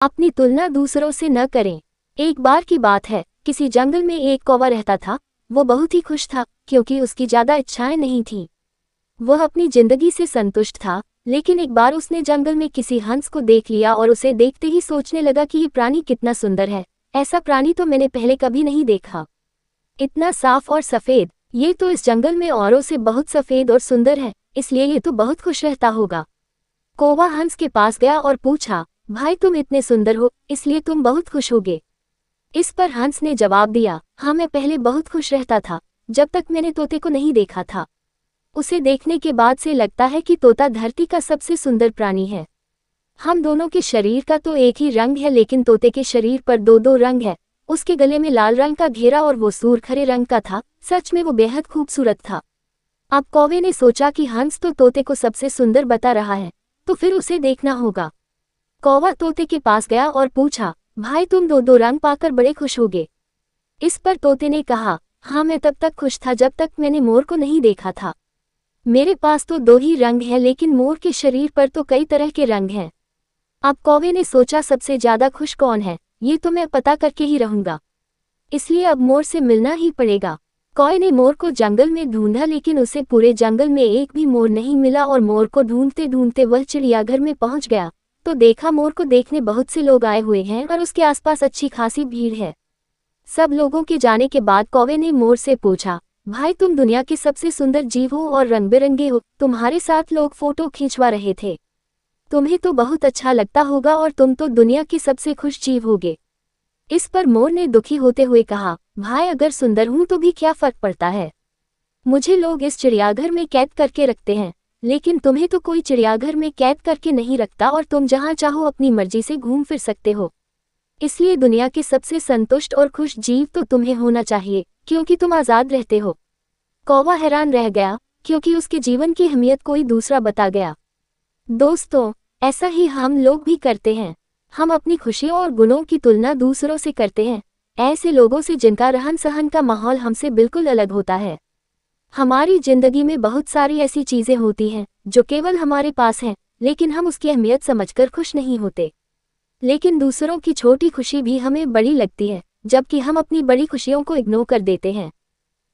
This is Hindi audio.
अपनी तुलना दूसरों से न करें। एक बार की बात है, किसी जंगल में एक कौवा रहता था। वो बहुत ही खुश था क्योंकि उसकी ज्यादा इच्छाएं नहीं थीं। वह अपनी जिंदगी से संतुष्ट था, लेकिन एक बार उसने जंगल में किसी हंस को देख लिया और उसे देखते ही सोचने लगा कि ये प्राणी कितना सुंदर है। ऐसा प्राणी तो मैंने पहले कभी नहीं देखा। इतना साफ और सफेद, ये तो इस जंगल में औरों से बहुत सफेद और सुंदर है, इसलिए ये तो बहुत खुश रहता होगा। कौवा हंस के पास गया और पूछा, भाई तुम इतने सुंदर हो, इसलिए तुम बहुत खुश होगे। इस पर हंस ने जवाब दिया, हाँ मैं पहले बहुत खुश रहता था, जब तक मैंने तोते को नहीं देखा था। उसे देखने के बाद से लगता है कि तोता धरती का सबसे सुंदर प्राणी है। हम दोनों के शरीर का तो एक ही रंग है, लेकिन तोते के शरीर पर दो दो रंग है। उसके गले में लाल रंग का घेरा और वो सूरखरे रंग का था। सच में वो बेहद खूबसूरत था। अब कौवे ने सोचा कि हंस तो तोते को सबसे सुंदर बता रहा है, तो फिर उसे देखना होगा। कौवा तोते के पास गया और पूछा, भाई तुम दो दो रंग पाकर बड़े खुश होगे। इस पर तोते ने कहा, हाँ मैं तब तक खुश था जब तक मैंने मोर को नहीं देखा था। मेरे पास तो दो ही रंग है, लेकिन मोर के शरीर पर तो कई तरह के रंग हैं। अब कौवे ने सोचा सबसे ज्यादा खुश कौन है, ये तो मैं पता करके ही रहूंगा। इसलिए अब मोर से मिलना ही पड़ेगा। कौवे ने मोर को जंगल में ढूंढा, लेकिन उसे पूरे जंगल में एक भी मोर नहीं मिला और मोर को ढूंढते ढूंढते वह चिड़ियाघर में पहुंच गया तो देखा मोर को देखने बहुत से लोग आए हुए हैं और उसके आसपास अच्छी खासी भीड़ है। सब लोगों के जाने के बाद कौवे ने मोर से पूछा, भाई तुम दुनिया के सबसे सुंदर जीव हो और रंग बिरंगे हो, तुम्हारे साथ लोग फोटो खींचवा रहे थे। तुम्हें तो बहुत अच्छा लगता होगा और तुम तो दुनिया के सबसे खुश जीव होगे। इस पर मोर ने दुखी होते हुए कहा, भाई अगर सुंदर हूं तो भी क्या फर्क पड़ता है। मुझे लोग इस चिड़ियाघर में कैद करके रखते हैं, लेकिन तुम्हें तो कोई चिड़ियाघर में कैद करके नहीं रखता और तुम जहां चाहो अपनी मर्जी से घूम फिर सकते हो। इसलिए दुनिया के सबसे संतुष्ट और खुश जीव तो तुम्हें होना चाहिए, क्योंकि तुम आज़ाद रहते हो। कौवा हैरान रह गया, क्योंकि उसके जीवन की अहमियत कोई दूसरा बता गया। दोस्तों, ऐसा ही हम लोग भी करते हैं। हम अपनी खुशियों और गुणों की तुलना दूसरों से करते हैं, ऐसे लोगों से जिनका रहन सहन का माहौल हमसे बिल्कुल अलग होता है। हमारी जिंदगी में बहुत सारी ऐसी चीजें होती हैं जो केवल हमारे पास हैं, लेकिन हम उसकी अहमियत समझकर खुश नहीं होते। लेकिन दूसरों की छोटी खुशी भी हमें बड़ी लगती है, जबकि हम अपनी बड़ी खुशियों को इग्नोर कर देते हैं।